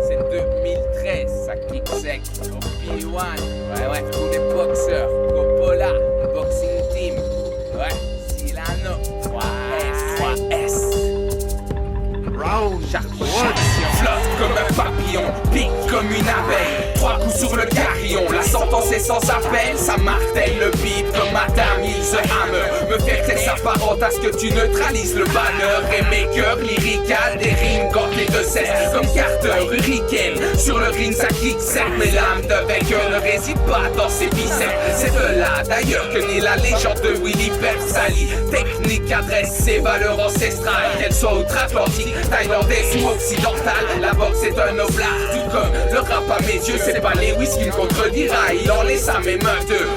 C'est 2013, ça kick sec. Au P1, ouais, tous les boxeurs. Coppola, boxing team. Ouais, Silano. 3S. Round Flotte comme un papillon, pique comme une abeille. 3 coups sur le carillon, la sentence est sans appel. Ça martèle le beat comme Madame Hills Hammer. Me fait très apparente à ce que tu neutralises le banner. Et mes cœurs lyrical, des rimes quand les deux cessent. Comme Carter, Hurricane, sur le ring ça kick sec. Mais l'âme de vainqueur ne réside pas dans ses biceps. C'est de là d'ailleurs que naît la légende de Willy Persali. Technique adresse ses valeurs ancestrales. Qu'elles soient outre-Atlantique, thaïlandaise ou occidentale, la boxe est un oblard. Tout comme le rap à mes yeux, c'est pas Lewis qui me contredira. Il en laisse à mes mains deux,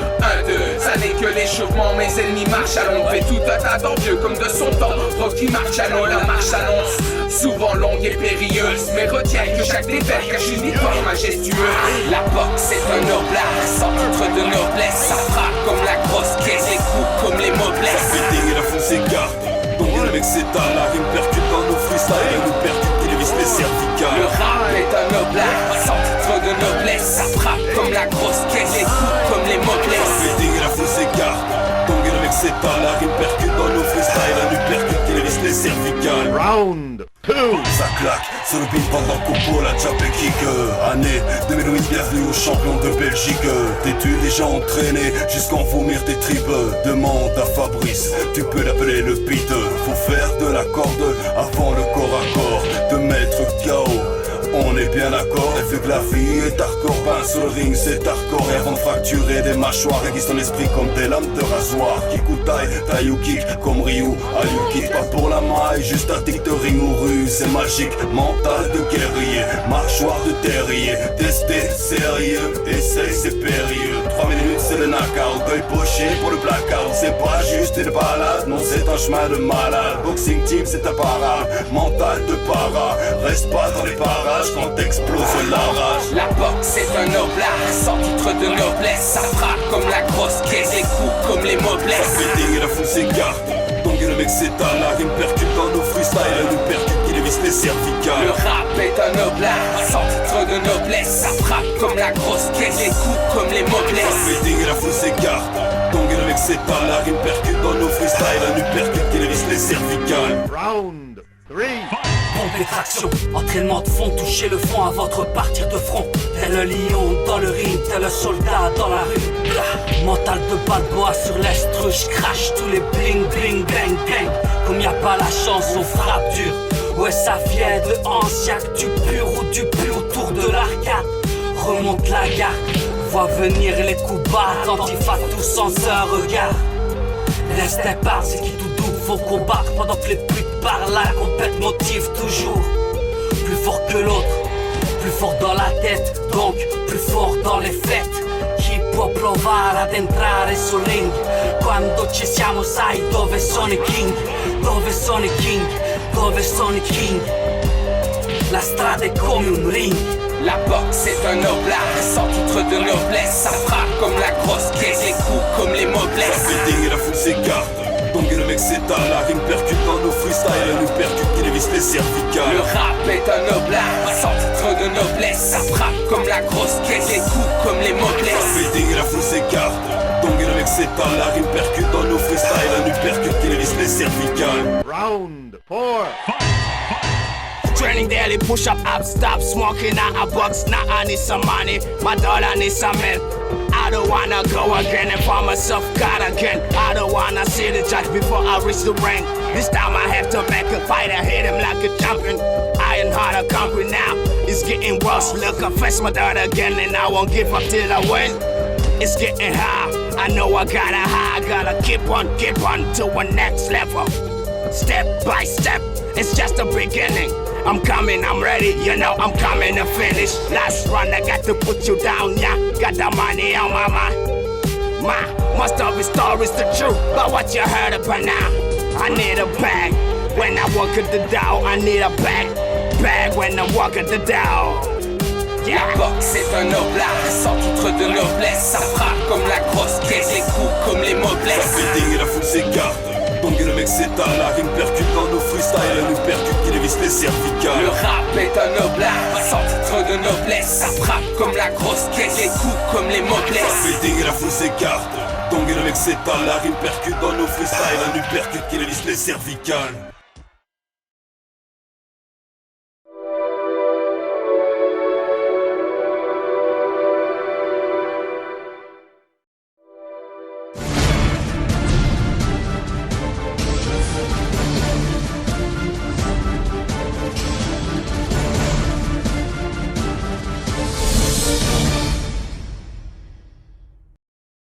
ça n'est que l'échauffement. Mes ennemis marchent à l'ombre et tout un tas d'envieux comme de son temps. Rocky Marciano, la marche annonce souvent longue et périlleuse, mais retiens que chaque défaite cache une victoire majestueuse. La boxe est un oblard, sans titre de noblesse. Ça frappe comme la grosse caisse, les coups comme les mots blessent. Fitting et la foule s'écarte. Donc le mec s'étale, la rime percute dans nos freestyles. Elle nous percute, qui dévisse les cervicales. Le rap est un oblard, sans titre de noblesse. Ça frappe comme la grosse caisse, les coups comme les mots blessent. Fitting et la foule s'écarte. Donc le mec s'étale, la rime percute dans nos freestyles. Elle nous percute, qui dévisse les cervicales. Round 2. Ça claque, sur le beat pendant Coppola, Jab et Kick. Année 2008, bienvenue aux champions de Belgique. T'es-tu déjà entraîné jusqu'en vomir tes tripes? Demande à Fabrice, tu peux l'appeler le beat. Faut faire de la corde avant le corps à corps. Te mettre KO, on est bien d'accord. Et vu que la vie est hardcore, ben sur le ring c'est hardcore. Et avant de fracturer des mâchoires, aiguise ton esprit comme des lames de rasoir. Kick ou taille ou kick, comme Ryu, Ayuki. Pas pour la maille, juste un tic de ring ou rue. C'est magique, mental de guerrier, mâchoire de terrier. Testé, sérieux, essaye c'est périlleux. 3 minutes c'est le knockout, deuil poché pour le blackout. C'est pas juste une balade, non c'est un chemin de malade. Boxing team c'est un parade, mental de para. Reste pas dans les parages quand t'exploses la rage. La boxe est un oblard, sans titre de noblesse. Ça frappe comme la grosse caisse, les coups comme les mots blessent. Fitting et la foule s'écarte. Donc le mec s'étale, la rime percute dans nos freestyles. Elle nous percute, qui dévisse les cervicales. Le rap est un oblard, sans titre de noblesse. Ça frappe comme la grosse caisse, les coups comme les mots blessent. Fitting et la foule s'écarte. Donc le mec s'étale, la rime percute dans nos freestyles. Elle nous percute, qui dévisse les cervicales. Round 3. Pompe et traction, entraînement de fond, toucher le fond avant de repartir de front. Tel un lion dans le ring, tel un soldat dans la rue. Mental de Balboa sur l'estru, crash tous les bling bling bang bang. Comme y a pas la chance, on frappe dur. Ouais ça vient de ancien, du pur ou du pur autour de l'arcade. Remonte la garde, vois venir les coups bas, antifa tous sans un regard. L'instinct parle, c'est qui tout double, faut combattre pendant que les putes parlent. La compète motive toujours. Plus fort que l'autre, plus fort dans la tête, donc plus fort dans les fêtes. Chi può provare ad entrare sul ring quando ci siamo, sai dove sono i king, dove sono i king, dove sono i king. La strada è come un ring. La boxe est un oblard, sans titre de noblesse. Ça frappe comme la grosse caisse, les coups comme les mots blessent. Fitting et la foule s'écarte. Donc le mec s'étale, la rime percute dans nos freestyles. Elle nous percute, qui dévisse les cervicales. Le rap est un oblard, sans titre de noblesse. Ça frappe comme la grosse caisse, les coups comme les mots blessent. Fitting et la foule s'écarte. Donc le mec s'étale, la rime percute dans nos freestyles. Elle nous percute, qui dévisse les cervicales. Round 4. Training daily, push up, stop smoking. I bucks, now I need some money. My dollar needs some milk. I don't wanna go again and find myself caught again. I don't wanna see the judge before I reach the ring. This time I have to make a fight. I hit him like a champion. Iron heart, I conquer now. It's getting worse. Look, I face my dad again, and I won't give up till I win. It's getting high. I know I gotta high. I gotta keep on to a next level. Step by step, it's just the beginning. I'm coming, I'm ready, you know I'm coming to finish. Last run, I got to put you down, yeah. Got the money on my mind. Most of his stories the truth, but what you heard about now? I need a bag when I walk at the door. I need a bag when I walk at the door. La boxe est un oblard, sans titre de noblesse. Ça frappe comme la grosse caisse, les coups comme les mots blessent. Fitting et la foule s'écarte. Donc le mec avec ses talents, la rime percute dans nos freestyles, elle nous percute qui dévisse les cervicales. Le rap est un noble art, sans titre de noblesse. Ça frappe comme la grosse caisse, les coups comme les moblesses. Ça fait dingue et la foule s'écarte. Tongue avec ses talents, la rime percute dans nos freestyles, elle nous percute qui dévisse les cervicales.